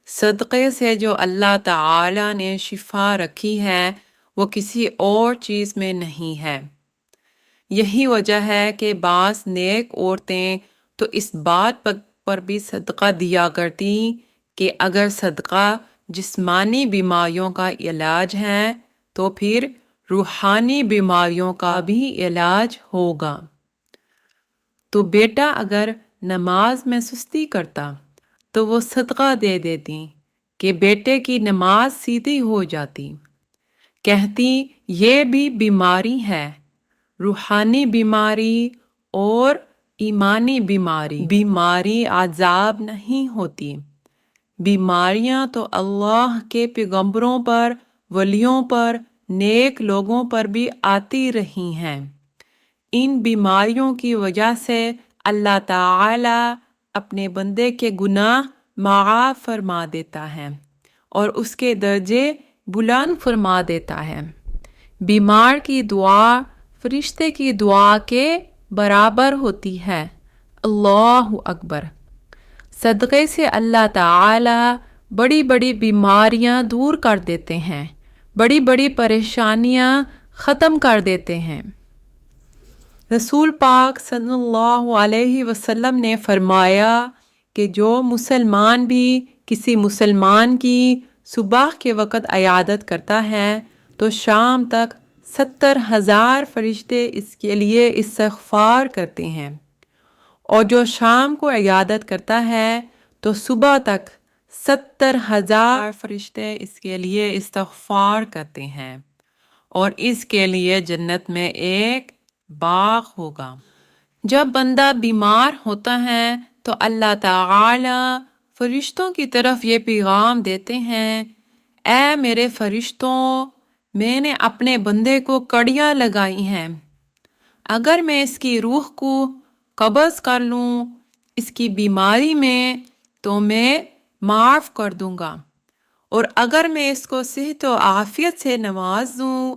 صدقے سے جو اللہ تعالی نے شفا رکھی ہے وہ کسی اور چیز میں نہیں ہے۔ یہی وجہ ہے کہ بعض نیک عورتیں تو اس بات پر بھی صدقہ دیا کرتی کہ اگر صدقہ جسمانی بیماریوں کا علاج ہے تو پھر روحانی بیماریوں کا بھی علاج ہوگا۔ تو بیٹا اگر نماز میں سستی کرتا تو وہ صدقہ دے دیتی کہ بیٹے کی نماز سیدھی ہو جاتی۔ کہتی یہ بھی بیماری ہے، روحانی بیماری اور ایمانی بیماری۔ بیماری عذاب نہیں ہوتی، بیماریاں تو اللہ کے پیغمبروں پر، ولیوں پر، نیک لوگوں پر بھی آتی رہی ہیں۔ ان بیماریوں کی وجہ سے اللہ تعالی اپنے بندے کے گناہ معاف فرما دیتا ہے اور اس کے درجے بلند فرما دیتا ہے۔ بیمار کی دعا فرشتے کی دعا کے برابر ہوتی ہے۔ اللہ اکبر۔ صدقے سے اللہ تعالی بڑی بڑی بیماریاں دور کر دیتے ہیں، بڑی بڑی پریشانیاں ختم کر دیتے ہیں۔ رسول پاک صلی اللہ علیہ وسلم نے فرمایا کہ جو مسلمان بھی کسی مسلمان کی صبح کے وقت عیادت کرتا ہے تو شام تک 70,000 فرشتے اس کے لیے استغفار کرتے ہیں، اور جو شام کو عیادت کرتا ہے تو صبح تک 70,000 فرشتے اس کے لیے استغفار کرتے ہیں، اور اس کے لیے جنت میں ایک باغ ہوگا۔ جب بندہ بیمار ہوتا ہے تو اللہ تعالی فرشتوں کی طرف یہ پیغام دیتے ہیں، اے میرے فرشتوں، میں نے اپنے بندے کو کڑیاں لگائی ہیں، اگر میں اس کی روح کو قبض کر لوں اس کی بیماری میں تو میں معاف کر دوں گا، اور اگر میں اس کو صحت و عافیت سے نواز دوں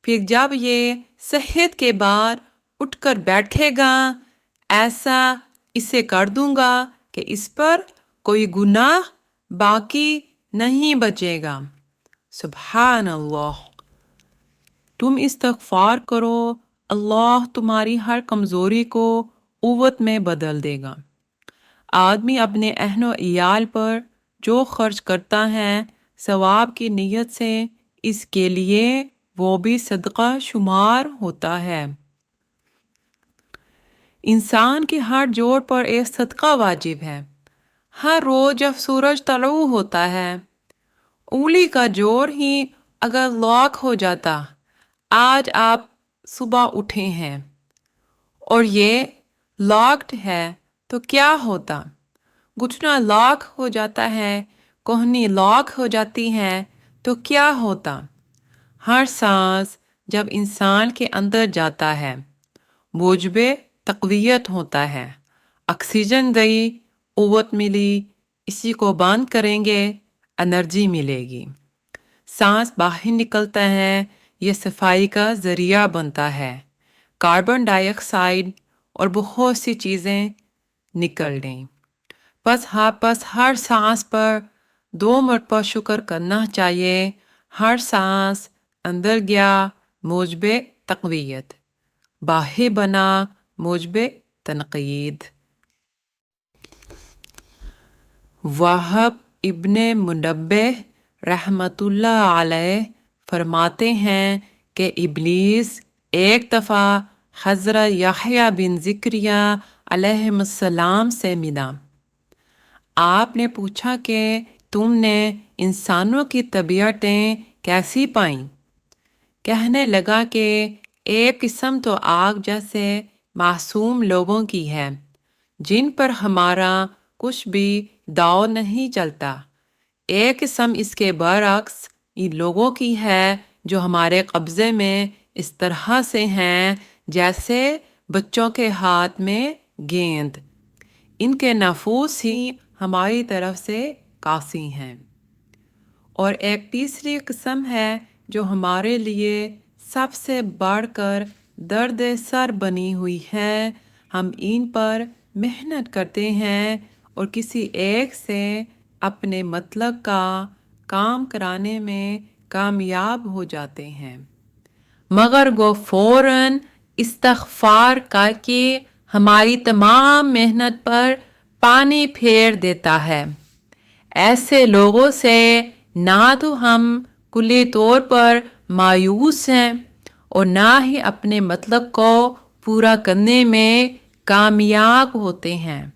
پھر جب یہ صحت کے بعد اٹھ کر بیٹھے گا ایسا اسے کر دوں گا کہ اس پر کوئی گناہ باقی نہیں بچے گا۔ سبحان اللہ۔ تم استغفار کرو، اللہ تمہاری ہر کمزوری کو قوت میں بدل دے گا۔ آدمی اپنے اہل و عیال پر جو خرچ کرتا ہے ثواب کی نیت سے، اس کے لیے وہ بھی صدقہ شمار ہوتا ہے۔ انسان کے ہر جوڑ پر ایک صدقہ واجب ہے۔ ہر روز جب سورج طلوع ہوتا ہے انگلی کا جوڑ ہی اگر لاک ہو جاتا، آج آپ صبح اٹھے ہیں اور یہ لاکڈ ہے تو کیا ہوتا؟ گھٹنا لاک ہو جاتا ہے، کوہنی لاک ہو جاتی ہے تو کیا ہوتا؟ ہر سانس جب انسان کے اندر جاتا ہے موجب تقویت ہوتا ہے، آکسیجن گئی، قوت ملی، اسی کو بند کریں گے انرجی ملے گی۔ سانس باہر نکلتا ہے، یہ صفائی کا ذریعہ بنتا ہے، کاربن ڈائی آکسائڈ اور بہت سی چیزیں نکل گئیں۔ بس ہر سانس پر 2 مرتبہ شکر کرنا چاہیے۔ ہر سانس اندر گیا موجب تقویت، باہر بنا موجب تنقید۔ وہب ابن منبہ رحمۃ اللہ علیہ فرماتے ہیں کہ ابلیس ایک دفعہ حضرت یحییٰ بن زکریا علیہ السلام سے ملا۔ آپ نے پوچھا کہ تم نے انسانوں کی طبیعتیں کیسی پائیں؟ کہنے لگا کہ ایک قسم تو آگ جیسے معصوم لوگوں کی ہے جن پر ہمارا کچھ بھی داؤ نہیں چلتا، ایک قسم اس کے برعکس ان لوگوں کی ہے جو ہمارے قبضے میں اس طرح سے ہیں جیسے بچوں کے ہاتھ میں گیند، ان کے نفوس ہی ہماری طرف سے قاسی ہیں۔ اور ایک تیسری قسم ہے جو ہمارے لیے سب سے بڑھ کر درد سر بنی ہوئی ہے، ہم ان پر محنت کرتے ہیں اور کسی ایک سے اپنے مطلب کا کام کرانے میں کامیاب ہو جاتے ہیں، مگر وہ فوراً استغفار کر کے ہماری تمام محنت پر پانی پھیر دیتا ہے۔ ایسے لوگوں سے نہ تو ہم کلی طور پر مایوس ہیں اور نہ ہی اپنے مطلب کو پورا کرنے میں کامیاب ہوتے ہیں۔